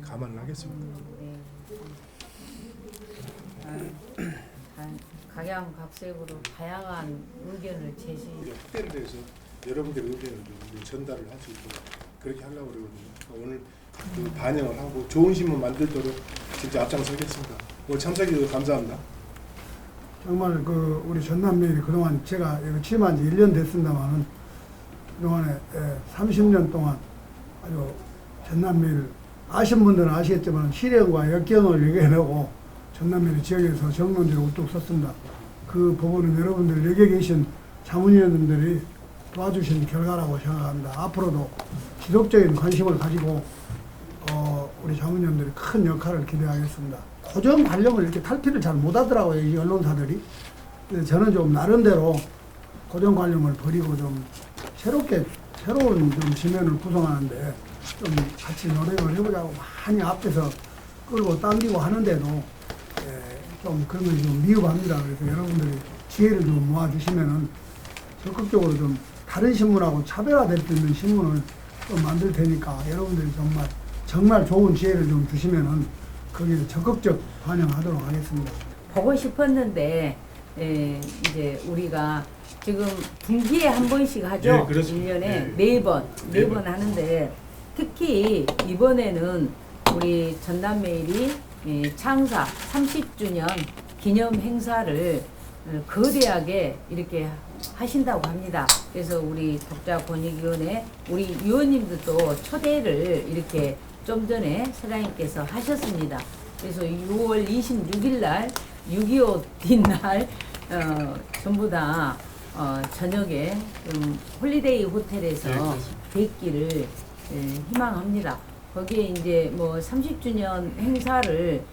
감안을 하겠습니다. 각양각색으로 다양한 의견을 제시. 확대를 해서 여러분들의 의견을 좀 전달을 할 수 있도록 그렇게 하려고 그러거든요. 그러니까 오늘 그 반영을 하고 좋은 신문 만들도록 진짜 앞장서겠습니다. 오늘 참석해 주셔서 감사합니다. 정말 그 우리 전남매일이 그동안 제가 여기 취임한 지 1년 됐습니다만은 그동안에 30년 동안 아주 전남매일 아신 분들은 아시겠지만 실현과 역경을 이겨내고 전남매일 지역에서 정론지를 우뚝 섰습니다. 그 부분은 여러분들 여기 계신 자문위원님들이 도와주신 결과라고 생각합니다. 앞으로도 지속적인 관심을 가지고 우리 자문위원들이 큰 역할을 기대하겠습니다. 고정 관념을 이렇게 탈피를 잘 못하더라고요, 이 언론사들이. 그래서 저는 좀 나름대로 고정 관념을 버리고 좀 새로운 좀 지면을 구성하는데 좀 같이 노력을 해보자고 많이 앞에서 끌고 당기고 하는데도 좀 그런 것이 좀 미흡합니다. 그래서 여러분들이 지혜를 좀 모아주시면은 적극적으로 좀 다른 신문하고 차별화될 수 있는 신문을 좀 만들 테니까 여러분들이 정말 좋은 지혜를 좀 주시면은 거기에 적극적 반영하도록 하겠습니다. 보고 싶었는데 이제 우리가 지금 분기에 한 번씩 하죠. 네, 그렇습니다. 1년에 네. 네 번 하는데 특히 이번에는 우리 전남매일이 창사 30주년 기념 행사를 거대하게 이렇게 하신다고 합니다. 그래서 우리 독자권익위원회 우리 위원님들도 초대를 이렇게 좀 전에 사장님께서 하셨습니다. 그래서 6월 26일 날 6.25 뒷날 전부 다 저녁에 홀리데이 호텔에서 뵙기를 희망합니다. 거기에 이제 뭐 30주년 행사를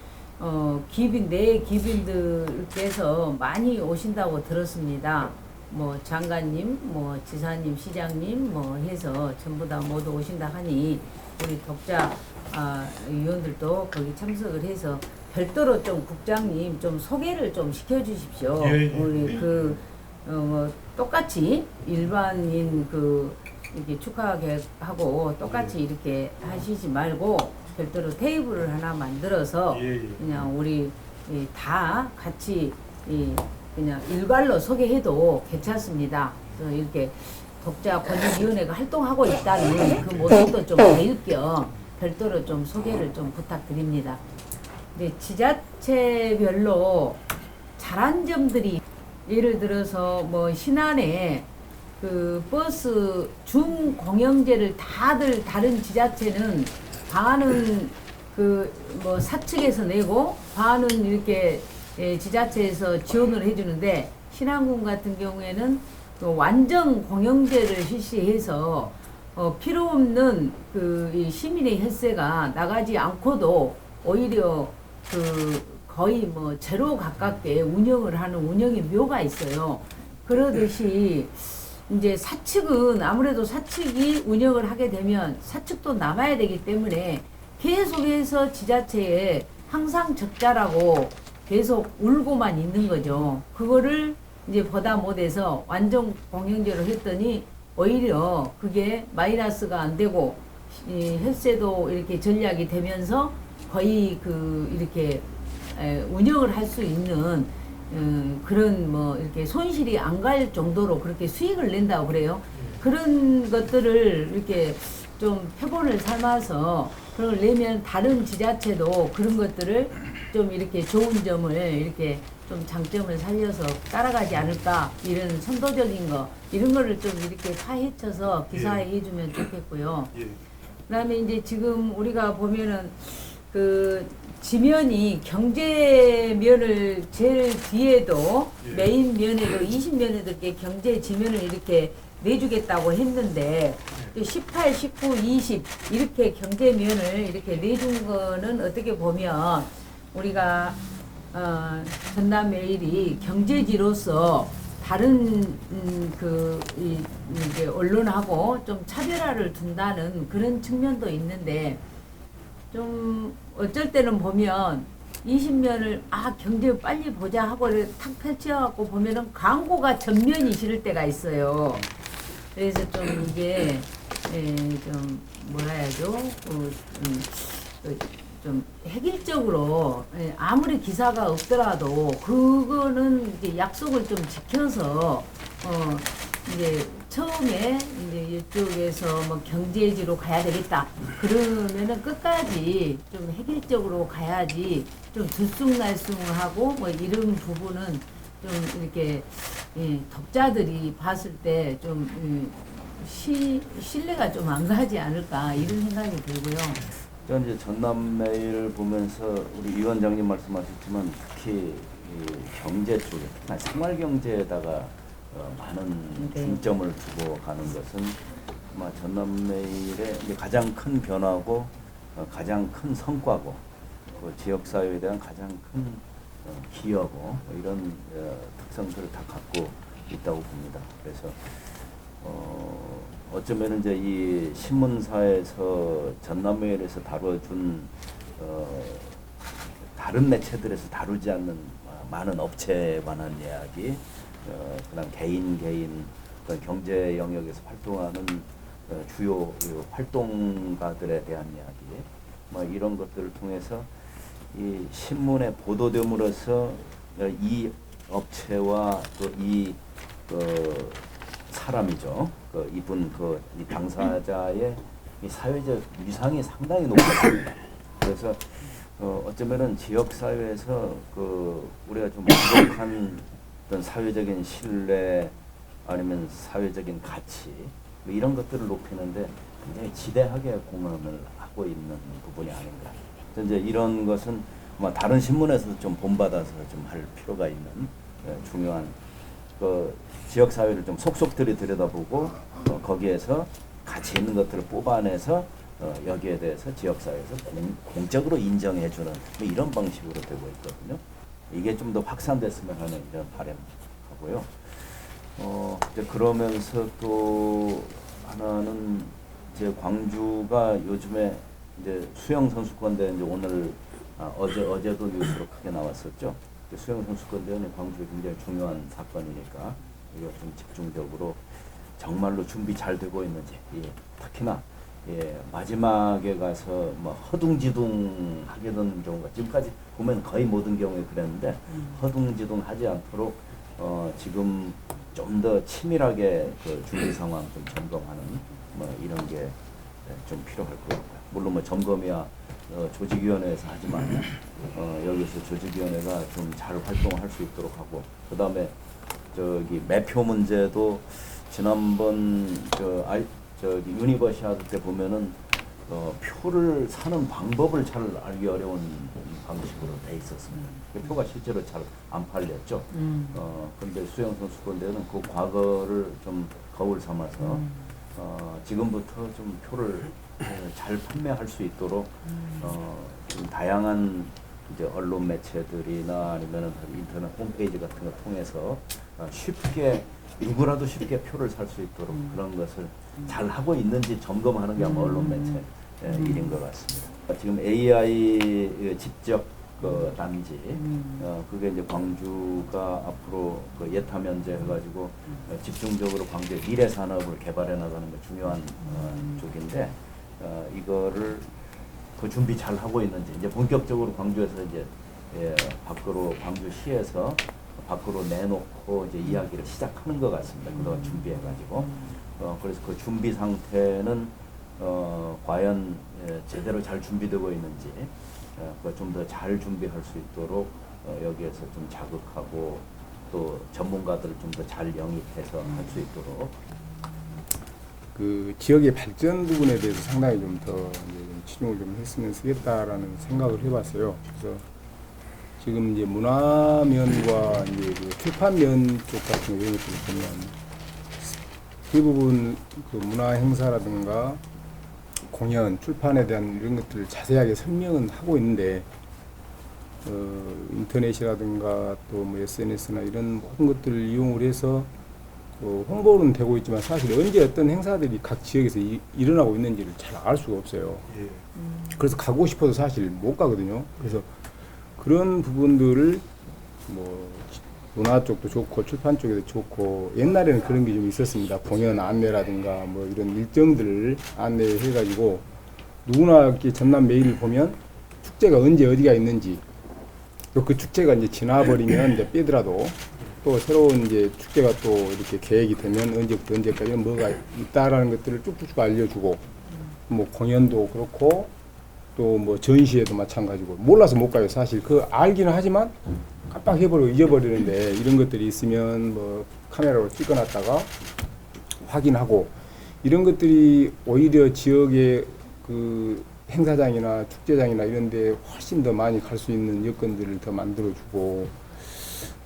내 기빈들께서 많이 오신다고 들었습니다. 뭐 장관님, 뭐 지사님, 시장님 뭐 해서 전부 다 모두 오신다 하니 우리 독자 위원들도 거기 참석을 해서 별도로 좀 국장님 좀 소개를 좀 시켜주십시오. 우리 뭐 똑같이 일반인 이렇게 축하 계획하고 똑같이 이렇게 하시지 말고 별도로 테이블을 하나 만들어서 그냥 우리 다 같이 그냥 일괄로 소개해도 괜찮습니다. 그래서 이렇게 독자권익위원회가 활동하고 있다는 그 모습도 좀 배울 겸 별도로 좀 소개를 좀 부탁드립니다. 근데 지자체별로 잘한 점들이 예를 들어서 뭐 신안에 그 버스 중공영제를 다들 다른 지자체는 반은 뭐 사측에서 내고 반은 이렇게 지자체에서 지원을 해주는데 신안군 같은 경우에는 완전 공영제를 실시해서 필요 없는 이 시민의 혈세가 나가지 않고도 오히려 거의 뭐 제로 가깝게 운영을 하는 운영의 묘가 있어요. 그러듯이 이제 사측은 아무래도 사측이 운영을 하게 되면 사측도 남아야 되기 때문에 계속해서 지자체에 항상 적자라고 계속 울고만 있는 거죠. 그거를 이제 보다 못해서 완전 공영제로 했더니 오히려 그게 마이너스가 안 되고 혈세도 이렇게 전략이 되면서 거의 이렇게 운영을 할 수 있는 그런 뭐 이렇게 손실이 안 갈 정도로 그렇게 수익을 낸다고 그래요. 그런 것들을 이렇게 좀 표본을 삼아서 그걸 내면 다른 지자체도 그런 것들을 좀 이렇게 좋은 점을 이렇게 좀 장점을 살려서 따라가지 않을까 이런 선도적인 거 이런 거를 좀 이렇게 파헤쳐서 기사에 해주면 좋겠고요. 그다음에 이제 지금 우리가 보면은 지면이 경제면을 제일 뒤에도 메인 면에도 20면에도 이렇게 경제 지면을 이렇게 내주겠다고 했는데 18, 19, 20 이렇게 경제면을 이렇게 내준 거는 어떻게 보면 우리가 전남매일이 경제지로서 다른 이제 언론하고 좀 차별화를 둔다는 그런 측면도 있는데 좀 어쩔 때는 보면 20면을 경제 빨리 보자 하고 탁 펼쳐갖고 보면은 광고가 전면이 싫을 때가 있어요. 그래서 좀 이게 좀 뭐라 해야죠? 좀 획일적으로 아무리 기사가 없더라도 그거는 이제 약속을 좀 지켜서 이제 처음에 이제 이쪽에서 뭐 경제지로 가야 되겠다 그러면은 끝까지 좀 획일적으로 가야지 좀 들쑥날쑥하고 뭐 이런 부분은 좀 이렇게 독자들이 봤을 때 좀 신뢰가 좀 안 가지 않을까 이런 생각이 들고요. 그러니까 이제 전남매일 보면서 우리 위원장님 말씀하셨지만 특히 이 경제 쪽에 특히나 생활 경제에다가 많은 네. 중점을 두고 가는 것은 아마 전남매일의 이제 가장 큰 변화고 가장 큰 성과고 그 지역 사회에 대한 가장 큰 기여고 뭐 이런 특성들을 다 갖고 있다고 봅니다. 그래서 어쩌면 이제 이 신문사에서 전남매일에서 다뤄준 다른 매체들에서 다루지 않는 많은 업체에 관한 이야기, 그다음 개인 그런 경제 영역에서 활동하는 주요 활동가들에 대한 이야기, 뭐 이런 것들을 통해서 이 신문에 보도됨으로써 이 업체와 또 이 사람이죠. 이분 이 당사자의 이 사회적 위상이 상당히 높았습니다. 그래서 어쩌면은 지역 사회에서 우리가 좀 부족한 어떤 사회적인 신뢰 아니면 사회적인 가치 뭐 이런 것들을 높이는데 굉장히 지대하게 공헌을 하고 있는 부분이 아닌가. 이제 이런 것은 아마 다른 신문에서도 좀 본받아서 좀 할 필요가 있는 중요한 지역 사회를 좀 속속들이 들여다보고 거기에서 가치 있는 것들을 뽑아내서 여기에 대해서 지역 사회에서 공적으로 인정해주는 뭐 이런 방식으로 되고 있거든요. 이게 좀 더 확산됐으면 하는 이런 바람하고요. 이제 그러면서 또 하나는 이제 광주가 요즘에 이제 수영 선수권 대회 이제 오늘 어제도 뉴스로 크게 나왔었죠. 수영 선수권 대회는 광주에 굉장히 중요한 사건이니까 이거 좀 집중적으로 정말로 준비 잘 되고 있는지, 특히나 마지막에 가서 뭐 허둥지둥 하게 되는 경우가 지금까지 보면 거의 모든 경우에 그랬는데 허둥지둥 하지 않도록 지금 좀 더 치밀하게 준비 상황 좀 점검하는 뭐 이런 게 좀 필요할 것 같고요. 물론 뭐 점검이야 조직위원회에서 하지만 여기서 조직위원회가 좀 잘 활동할 수 있도록 하고, 그 다음에 매표 문제도 지난번 유니버시아드 때 보면은 표를 사는 방법을 잘 알기 어려운 방식으로 돼 있었습니다. 그 표가 실제로 잘 안 팔렸죠. 근데 수영 선수권 대회는 그 과거를 좀 거울 삼아서 지금부터 좀 표를 잘 판매할 수 있도록 좀 다양한 이제 언론 매체들이나 아니면은 인터넷 홈페이지 같은 걸 통해서 쉽게 누구라도 쉽게 표를 살 수 있도록 그런 것을 잘 하고 있는지 점검하는 게 아마 언론 매체 일인 것 같습니다. 지금 AI 직접 단지 그게 이제 광주가 앞으로 예타 면제해가지고 집중적으로 광주의 미래 산업을 개발해 나가는 게 중요한 쪽인데 이거를 그 준비 잘 하고 있는지 이제 본격적으로 광주에서 이제 광주시에서 밖으로 내놓고 이제 이야기를 시작하는 것 같습니다. 그동안 준비해가지고 그래서 그 준비 상태는 과연 제대로 잘 준비되고 있는지 좀 더 잘 준비할 수 있도록 여기에서 좀 자극하고 또 전문가들을 좀 더 잘 영입해서 할 수 있도록 그 지역의 발전 부분에 대해서 상당히 좀 더 치중을 좀 했으면 쓰겠다라는 생각을 해봤어요. 그래서 지금 이제 문화면과 이제 그 출판면 쪽 같은 이런 것들을 보면 대부분 그 문화 행사라든가 공연, 출판에 대한 이런 것들을 자세하게 설명은 하고 있는데 인터넷이라든가 또 뭐 SNS나 이런 모든 것들을 이용을 해서 홍보는 되고 있지만 사실 언제 어떤 행사들이 각 지역에서 일어나고 있는지를 잘 알 수가 없어요. 그래서 가고 싶어도 사실 못 가거든요. 그래서 그런 부분들을 뭐 문화 쪽도 좋고 출판 쪽에도 좋고 옛날에는 그런 게 좀 있었습니다. 공연 안내라든가 뭐 이런 일정들을 안내해가지고 누구나 이렇게 전남 메일을 보면 축제가 언제 어디가 있는지, 또 그 축제가 이제 지나버리면 이제 빼더라도 또 새로운 이제 축제가 또 이렇게 계획이 되면 언제부터 언제까지 뭐가 있다라는 것들을 쭉쭉 알려주고, 뭐 공연도 그렇고 또 뭐 전시회도 마찬가지고, 몰라서 못 가요. 사실 그 알기는 하지만 깜빡해버리고 잊어버리는데, 이런 것들이 있으면 뭐 카메라로 찍어놨다가 확인하고, 이런 것들이 오히려 지역의 그 행사장이나 축제장이나 이런 데 훨씬 더 많이 갈 수 있는 여건들을 더 만들어주고,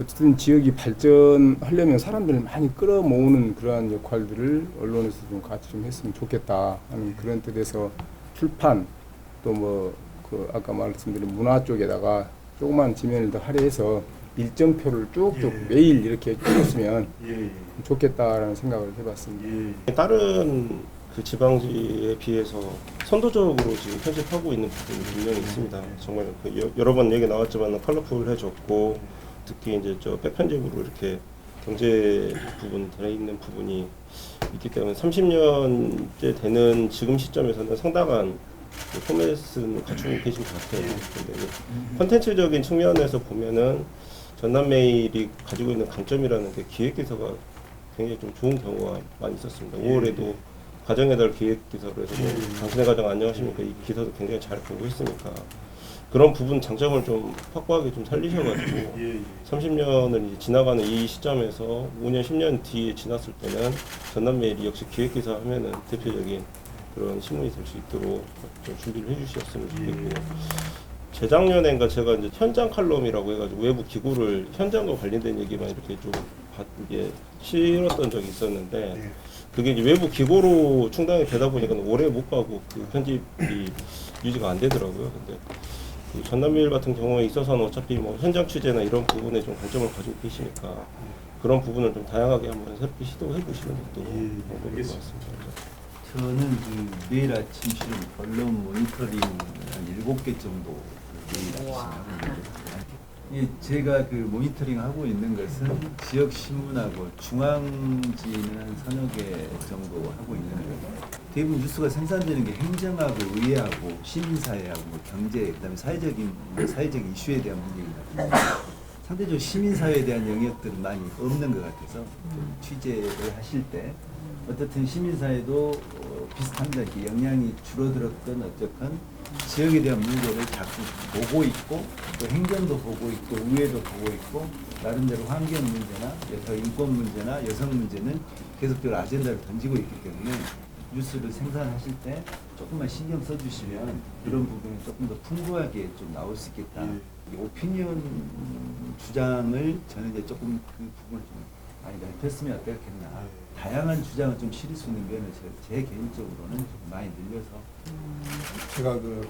어쨌든 지역이 발전하려면 사람들을 많이 끌어모으는 그러한 역할들을 언론에서 좀 같이 좀 했으면 좋겠다 하는 그런 뜻에서 출판, 또 뭐 그 아까 말씀드린 문화 쪽에다가 조그만 지면을 더 할애해서 일정표를 쭉쭉 매일 이렇게 찍었으면 좋겠다라는 생각을 해봤습니다. 다른 그 지방지에 비해서 선도적으로 지금 편집하고 있는 부분이 분명히 있습니다. 정말 그 여러 번 얘기 나왔지만 컬러풀해졌고, 특히 이제 저 백편집으로 이렇게 경제 부분 들어있는 부분이 있기 때문에 30년째 되는 지금 시점에서는 상당한 그 포맷은 갖추고 계신 것 같아요. 근데 콘텐츠적인 측면에서 보면은 전남메일이 가지고 있는 강점이라는 게 기획기서가 굉장히 좀 좋은 경우가 많이 있었습니다. 5월에도 가정의 달 기획기사로 해서 뭐 당신의 가정 안녕하십니까, 이 기사도 굉장히 잘 보고 있으니까 그런 부분 장점을 좀 확고하게 좀 살리셔가지고 30년을 이제 지나가는 이 시점에서 5년 10년 뒤에 지났을 때는 전남메일이 역시 기획기사 하면은 대표적인 그런 신문이 될 수 있도록 좀 준비를 해주셨으면 좋겠고요. 재작년엔가 제가 이제 현장 칼럼이라고 해가지고 외부 기구를 현장과 관련된 얘기만 이렇게 좀 이게 실었던 적이 있었는데, 그게 이제 외부 기고로 충당이 되다 보니까 오래 못 가고 그 편집이 유지가 안 되더라고요. 근데 그 전남메일 같은 경우에 있어서는 어차피 뭐 현장 취재나 이런 부분에 좀 관점을 가지고 계시니까 그런 부분을 좀 다양하게 한번 새롭게 시도해 보시는 것도 방법일 것 같습니다. 저는 그 매일 아침 실은 언론 모니터링 한 7개 정도 매일 아침 하고 있는데, 제가 그 모니터링 하고 있는 것은 지역 신문하고 중앙지는 한 3여 개 정도 하고 있는 거예요. 대부분 뉴스가 생산되는 게 행정하고 의회하고 시민사회하고 경제, 그다음에 사회적 이슈에 대한 문제입니다. 상대적으로 시민사회에 대한 영역들은 많이 없는 것 같아서 좀 취재를 하실 때 어떻든 시민사회도 비슷합니다. 이렇게 영향이 줄어들었던 어쨌건 지역에 대한 문제를 자꾸 보고 있고, 또 행정도 보고 있고, 의회도 보고 있고, 나름대로 환경 문제나 인권 문제나 여성 문제는 계속적으로 아젠다를 던지고 있기 때문에 뉴스를 생산하실 때 조금만 신경 써주시면 그런 부분이 조금 더 풍부하게 좀 나올 수 있겠다. 이 오피니언 주장을 저는 이제 조금 그 부분을 좀 많이 넓혔으면 어떻겠나. 다양한 주장을 좀 실을 수 있는 면을 제 개인적으로는 좀 많이 늘려서. 제가 그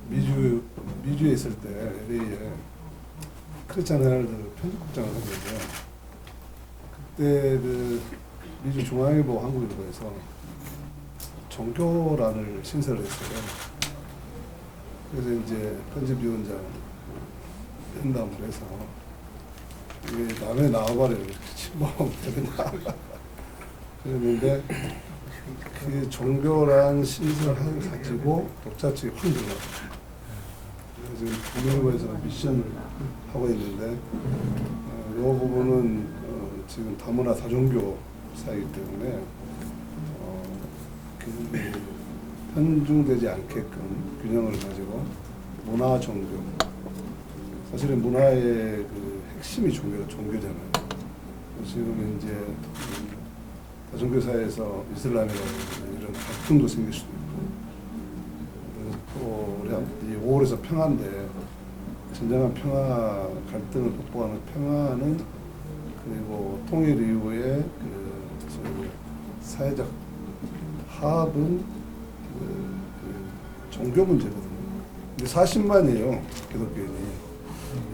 미주에 있을 때 LA에 크리스찬 헤럴드 편집국장을 하고 있는데, 그때 그 미주 중앙일보 한국일보에서 종교란을 신설을 했어요. 그래서 이제 편집위원장 면담을 해서 이게 남의 나와바리를 침범하면 되느냐 그랬는데, 그 종교란 신설을 가지고 독자 측이 확 늘어났어요. 지금 중앙일보에서 미션을 하고 있는데, 이 부분은 지금 다문화 다종교 사이기 때문에 편중되지 않게끔 균형을 가지고 문화 종교, 사실은 문화의 그 핵심이 종교잖아요. 지금 이제 다종교 사회에서 이슬람이라는 이런 갈등도 생길 수도 있고, 또 우리 5월에서 평화인데 진정한 평화, 갈등을 극복하는 평화는, 그리고 통일 이후에 그 사회적 화합은 종교 문제거든요. 근데 40만이에요, 기독교인이.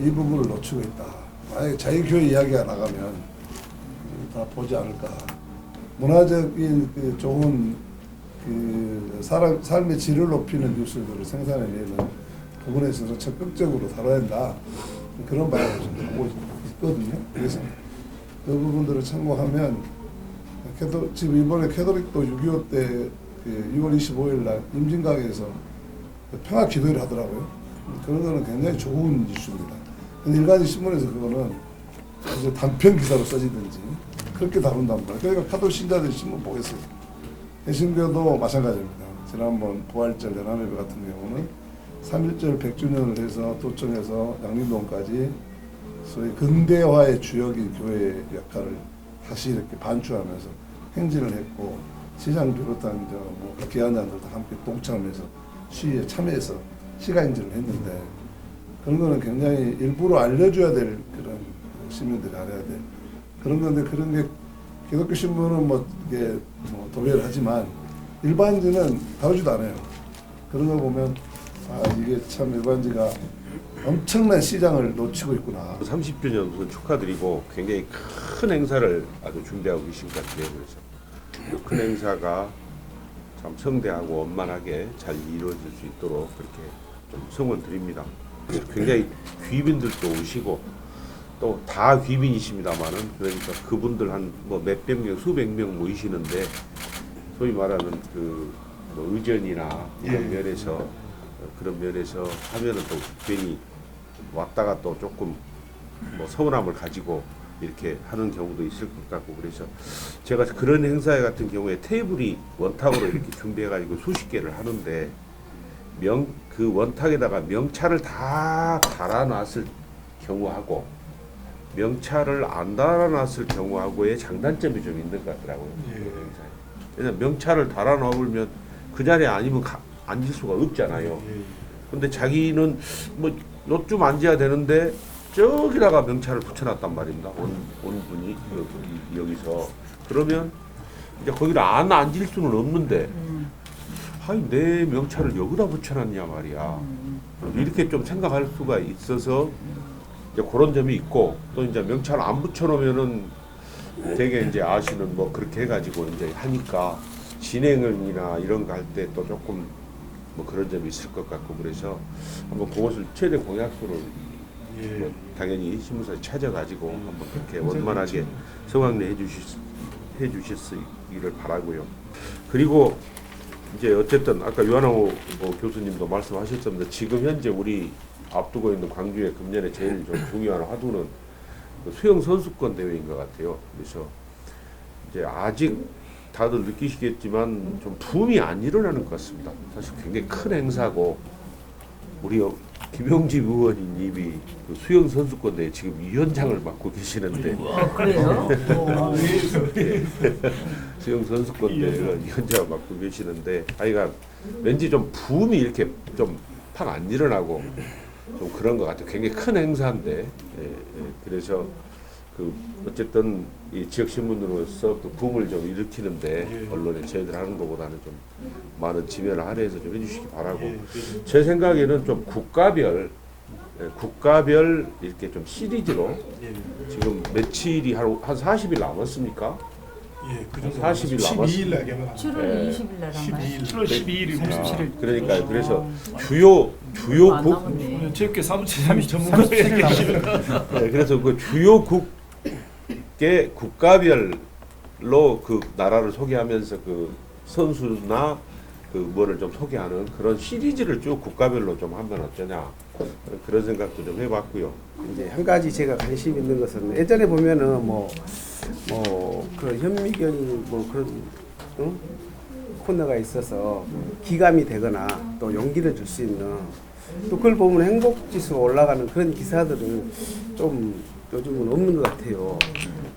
이 부분을 놓치고 있다. 만약에 자유교회 이야기가 나가면 다 보지 않을까. 문화적인 그 좋은 그 삶의 질을 높이는 뉴스들을 생산해내는 부분에 있어서 적극적으로 다뤄야 한다. 그런 방향을 좀 하고 있거든요. 그래서 그 부분들을 참고하면, 지금 이번에 캐톨릭도 6.25 때 그 6월 25일 날 임진강에서 평화 기도를 하더라고요. 그런 거는 굉장히 좋은 이슈입니다. 근데 일간지 신문에서 그거는 이제 단편 기사로 써지든지 그렇게 다룬단 말이에요. 그러니까 카톨릭 신자들이 신문 보겠어요. 개신교도 마찬가지입니다. 지난번 부활절 연합예배 같은 경우는 3.1절 100주년을 해서 도청에서 양림동까지 소위 근대화의 주역인 교회의 역할을 다시 이렇게 반추하면서 행진을 했고 시장 비롯한 뭐 기관장들도 함께 동참해서 시위에 참여해서 시가행진을 했는데 그런 거는 굉장히 일부러 알려줘야 될 그런 시민들이 알아야 될 그런 건데 그런 게 기독교 신문은 뭐 이게 뭐 도배를 하지만 일반지는 다루지도 않아요. 그런 거 보면 아 이게 참 일반지가 엄청난 시장을 놓치고 있구나. 30주년 우선 축하드리고 굉장히 큰 행사를 아주 준비하고 계신 것 같아요. 그래서 그 큰 행사가 참 성대하고 원만하게 잘 이루어질 수 있도록 그렇게 좀 성원 드립니다. 굉장히 귀빈들도 오시고 또 다 귀빈이십니다만은 그러니까 그분들 한 뭐 몇백 명, 수백 명 모이시는데 소위 말하는 뭐 의전이나 이런 면에서 그런 면에서 하면은 또 괜히 왔다가 또 조금 뭐 서운함을 가지고 이렇게 하는 경우도 있을 것 같고 그래서 제가 그런 행사 같은 경우에 테이블이 원탁으로 이렇게 준비해가지고 수십 개를 하는데 그 원탁에다가 명찰을 다 달아놨을 경우하고 명찰을 안 달아놨을 경우하고의 장단점이 좀 있는 것 같더라고요. 왜냐면 명찰을 달아놓으면 그 자리에 아니면 앉을 수가 없잖아요. 근데 자기는 뭐 요쯤 앉아야 되는데 저기다가 명찰을 붙여놨단 말입니다. 온 분이 여기서 그러면 이제 거기를 안 앉을 수는 없는데 아니 내 명찰을 여기다 붙여놨냐 말이야. 이렇게 좀 생각할 수가 있어서 이제 그런 점이 있고 또 이제 명찰 안 붙여놓으면은 되게 이제 아시는 뭐 그렇게 해가지고 이제 하니까 진행이나 이런 거 할 때 또 조금 뭐 그런 점이 있을 것 같고 그래서 한번 그것을 최대 공약수를 뭐 당연히 신문사에 찾아가지고 한번 그렇게 원만하게 성황리 해주셨기를 바라고요. 그리고 이제 어쨌든 아까 유한호 교수님도 말씀하셨습니다. 지금 현재 우리 앞두고 있는 광주의 금년에 제일 좀 중요한 화두는 그 수영 선수권 대회인 것 같아요. 그래서 이제 아직 다들 느끼시겠지만 좀 붐이 안 일어나는 것 같습니다. 사실 굉장히 큰 행사고 우리 김용집 의원님이 그 수영 선수권 대회 지금 위원장을 맡고 계시는데 그래요? 수영 선수권 대회 위원장을 맡고 계시는데 아이가 왠지 좀 붐이 이렇게 좀 팍 안 일어나고 좀 그런 것 같아요. 굉장히 큰 행사인데 그래서 그 어쨌든 이 지역 신문으로서 그 붐을 좀 일으키는데 언론에 저희들 하는 것보다는 좀 많은 지면을 할애해서 좀 해주시기 바라고 제 생각에는 좀 국가별 이렇게 좀 시리즈로 지금 며칠이 한 40일 남았습니까? 예, 그 정도. 40일 12일 날 개막합니다. 7월 20일 날 한가요? 7월 12일이고 37일. 그러니까 그래서 주요 안 국 남았네. 오늘 체육계 사무처장이 전문가로 계시는 그래서 그 주요 국의 국가별로 그 나라를 소개하면서 그 선수나 그 뭐를 좀 소개하는 그런 시리즈를 쭉 국가별로 좀 하면 어쩌냐 그런 생각도 좀 해봤고요. 이제 한 가지 제가 관심 있는 것은 예전에 보면은 그 현미경이 뭐 그런 코너가 있어서 기감이 되거나 또 용기를 줄 수 있는 또 그걸 보면 행복 지수가 올라가는 그런 기사들은 좀 요즘은 없는 것 같아요.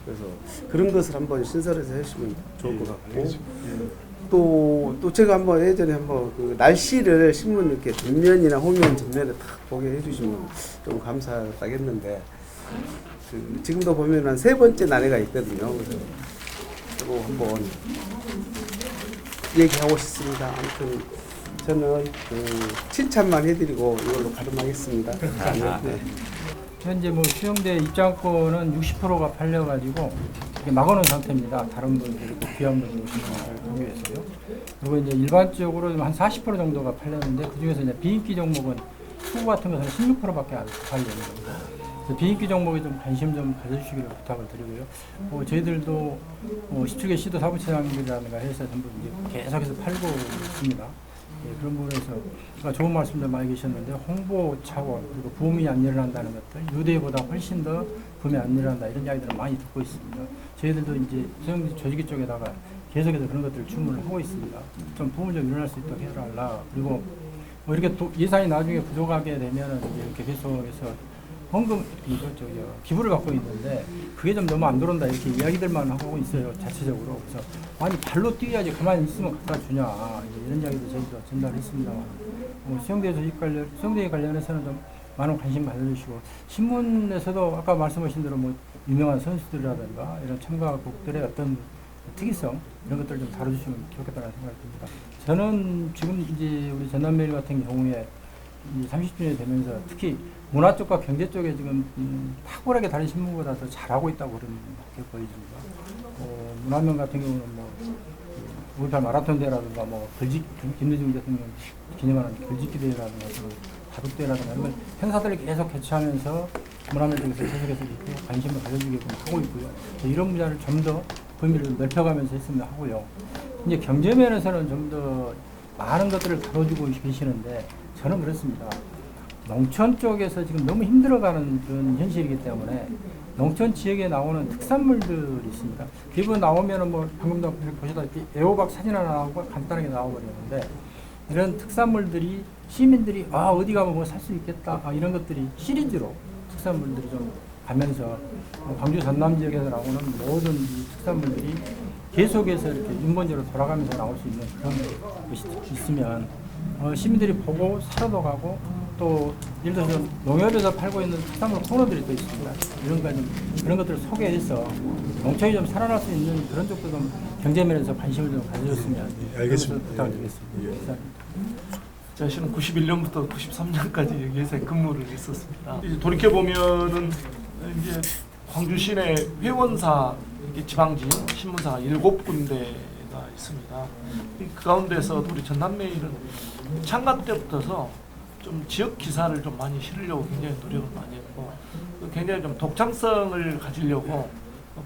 그래서 그런 것을 한번 신설해서 해주시면 좋을 것 같고 또 제가 한번 예전에 한번 그 날씨를 신문 이렇게 뒷면이나 호면 전면에 딱 보게 해주시면 좀 감사하겠는데 그 지금도 보면 한 3번째 날해가 있거든요. 그래서 그거 한번 얘기하고 싶습니다. 아무튼 저는 칭찬만 해드리고 이걸로 가름하겠습니다. 네. 현재 뭐 수영대 입장권은 60%가 팔려가지고 막아놓은 상태입니다. 다른 분들이 귀한 분들 오시는 걸 위해서요. 그리고 이제 일반적으로 한 40% 정도가 팔렸는데 그 중에서 이제 비인기 종목은 투구 같은 것은 16%밖에 안 팔려요. 그래서 비인기 종목에 좀 관심 좀 가져주시기를 부탁을 드리고요. 저희들도 17개 시도 사무처장들이라든가 해서 전부 이제 계속해서 팔고 있습니다. 그런 부분에서 좋은 말씀들 많이 계셨는데 홍보 차원 그리고 붐이 안 일어난다는 것들 유대보다 훨씬 더 붐이 안 일어난다 이런 이야기들을 많이 듣고 있습니다. 저희들도 이제 수영 조직위 쪽에다가 계속해서 그런 것들을 주문을 하고 있습니다. 좀 붐을 좀 일어날 수 있도록 해달라. 그리고 뭐 이렇게 예산이 나중에 부족하게 되면은 이렇게 계속해서 헌금 기부를 받고 있는데 그게 좀 너무 안 들어온다 이렇게 이야기들만 하고 있어요 자체적으로. 그래서 아니 발로 뛰어야지 가만히 있으면 갖다 주냐 이런 이야기도 저희도 전달했습니다만 수영대 조직 관련 수영대 관련해서는 좀 많은 관심 가져주시고 신문에서도 아까 말씀하신 대로 뭐 유명한 선수들이라든가 이런 참가국들의 어떤 특이성 이런 것들을 좀 다뤄주시면 좋겠다는 생각이 듭니다. 저는 지금 이제 우리 전남매일 같은 경우에 30주년이 되면서 특히 문화 쪽과 경제 쪽에 지금 탁월하게 다른 신문보다 더 잘하고 있다고 그렇게 보여집니다. 문화면 같은 경우는 뭐 5.18 마라톤 대회라든가 뭐 김대중 대통령 기념하는 글짓기 대회라든가 바둑대회라든가 이런 행사들을 계속 개최하면서 문화면 쪽에서 계속해서 이렇게 관심을 가져주게끔 하고 있고요. 이런 분야를 좀 더 범위를 넓혀가면서 했으면 하고요. 이제 경제면에서는 좀 더 많은 것들을 다뤄주고 계시는데 저는 그렇습니다. 농촌 쪽에서 지금 너무 힘들어가는 그런 현실이기 때문에 농촌 지역에 나오는 특산물들이 있습니다. 기본 나오면은 뭐 방금도 보시다시피 애호박 사진 하나 나오고 간단하게 나와버리는데 이런 특산물들이 시민들이 어디 가면 뭐 살 수 있겠다 이런 것들이 시리즈로 특산물들이 좀 가면서 광주 전남 지역에서 나오는 모든 이 특산물들이 계속해서 이렇게 인본적으로 돌아가면서 나올 수 있는 그런 것이 있으면 시민들이 보고 사러도 가고 또 예를 들어서 농협에서 팔고 있는 특산물 코너들이 또 있습니다. 그런 것들을 소개해서 농촌이 좀 살아날 수 있는 그런 쪽도 좀 경제면에서 관심을 좀 가져줬으면 알겠습니다. 부탁드리겠습니다. 자신은 91년부터 93년까지 여기에서 근무를 했었습니다. 이제 돌이켜 보면은 이제 광주 시내 회원사 지방지 신문사가 7군데가 있습니다. 그 가운데서 우리 전남매일은 창간 때부터서 좀 지역 기사를 좀 많이 실으려고 굉장히 노력을 많이 했고 굉장히 좀 독창성을 가지려고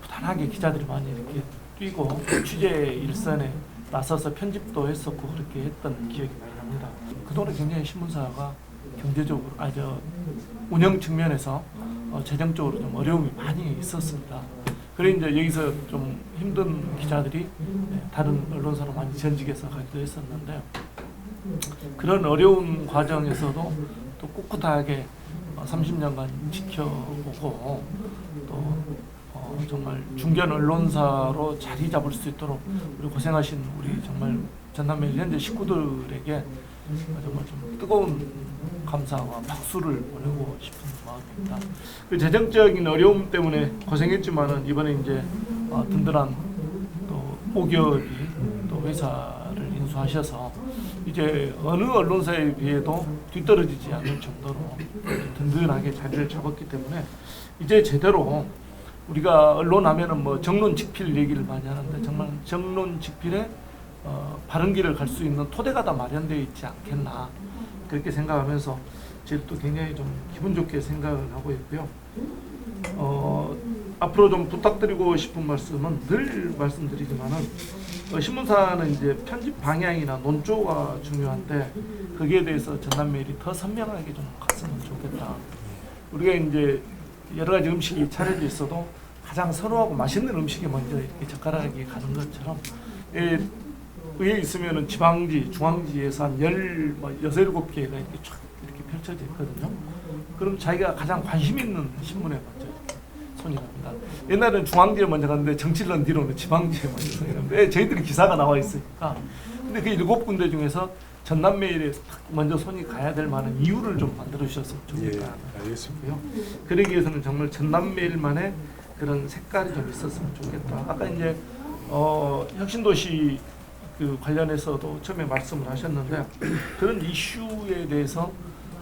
부단하게 기자들이 많이 이렇게 뛰고 취재 일선에 나서서 편집도 했었고 그렇게 했던 기억이 많이 납니다. 그동안에 굉장히 신문사가 경제적으로 운영 측면에서 재정적으로 좀 어려움이 많이 있었습니다. 그래 이제 여기서 좀 힘든 기자들이 다른 언론사로 많이 전직해서 가기도 했었는데 그런 어려운 과정에서도 또 꿋꿋하게 30년간 지켜보고 또 정말 중견 언론사로 자리 잡을 수 있도록 우리 고생하신 우리 정말 전남매일 현재 식구들에게 정말 좀 뜨거운 감사와 박수를 보내고 싶은 마음입니다. 그 재정적인 어려움 때문에 고생했지만은 이번에 이제 든든한 또 5개월이 또 회사를 인수하셔서 이제 어느 언론사에 비해도 뒤떨어지지 않을 정도로 든든하게 자리를 잡았기 때문에 이제 제대로 우리가 언론 하면은 뭐 정론직필 얘기를 많이 하는데 정말 정론직필에 바른 길을 갈 수 있는 토대가 다 마련되어 있지 않겠나 그렇게 생각하면서 저희 또 굉장히 좀 기분 좋게 생각을 하고 있고요. 앞으로 좀 부탁드리고 싶은 말씀은 늘 말씀드리지만은 신문사는 이제 편집 방향이나 논조가 중요한데 거기에 대해서 전남매일이 더 선명하게 좀 갔으면 좋겠다. 우리가 이제 여러 가지 음식이 차려져 있어도 가장 선호하고 맛있는 음식이 먼저 이렇게 젓가락이 가는 것처럼 위에 있으면은 지방지, 중앙지에서 한 6-7개가 이렇게 쫙 이렇게 펼쳐져 있거든요. 그럼 자기가 가장 관심 있는 신문에 먼저 손이 갑니다. 옛날에는 중앙지에 먼저 갔는데 정치를 뒤로는 지방지에 먼저 손이 갑니다. 저희들이 기사가 나와 있으니까. 근데 그 7군데 중에서 전남매일에 먼저 손이 가야 될 만한 이유를 좀 만들어 주셨으면 좋겠다. 예, 알겠습니다. 그러기 위해서는 정말 전남매일만의 그런 색깔이 좀 있었으면 좋겠다. 아까 이제 혁신도시 그 관련해서도 처음에 말씀을 하셨는데 그런 이슈에 대해서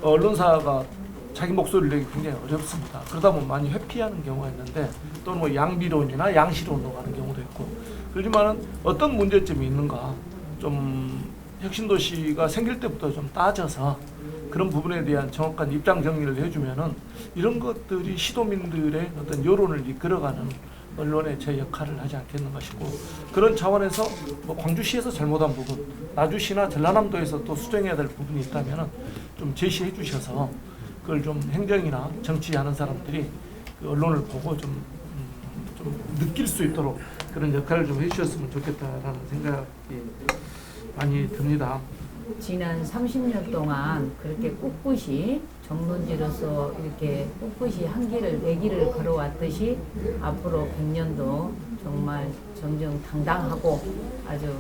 언론사가 자기 목소리를 내기 굉장히 어렵습니다. 그러다 보면 많이 회피하는 경우가 있는데 또는 뭐 양비론이나 양시론으로 가는 경우도 있고 그렇지만은 어떤 문제점이 있는가 좀 혁신도시가 생길 때부터 좀 따져서 그런 부분에 대한 정확한 입장 정리를 해주면은 이런 것들이 시도민들의 어떤 여론을 이끌어가는 언론의 제 역할을 하지 않겠는가 싶고 그런 차원에서 뭐 광주시에서 잘못한 부분 나주시나 전라남도에서 또 수정해야 될 부분이 있다면 좀 제시해 주셔서 그걸 좀 행정이나 정치하는 사람들이 그 언론을 보고 좀 느낄 수 있도록 그런 역할을 좀 해주셨으면 좋겠다라는 생각이 많이 듭니다. 지난 30년 동안 그렇게 꿋꿋이 전문지로서 이렇게 꿋꿋이 내길을 걸어왔듯이 앞으로 100년도 정말 정정당당하고 아주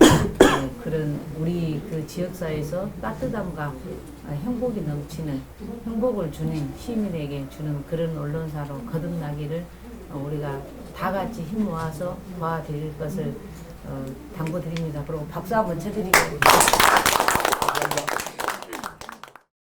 그런 우리 그 지역사회에서 따뜻함과 행복이 넘치는 행복을 주는 시민에게 주는 그런 언론사로 거듭나기를 우리가 다 같이 힘 모아서 도와드릴 것을 당부드립니다. 그리고 박수 한번 쳐드리겠습니다.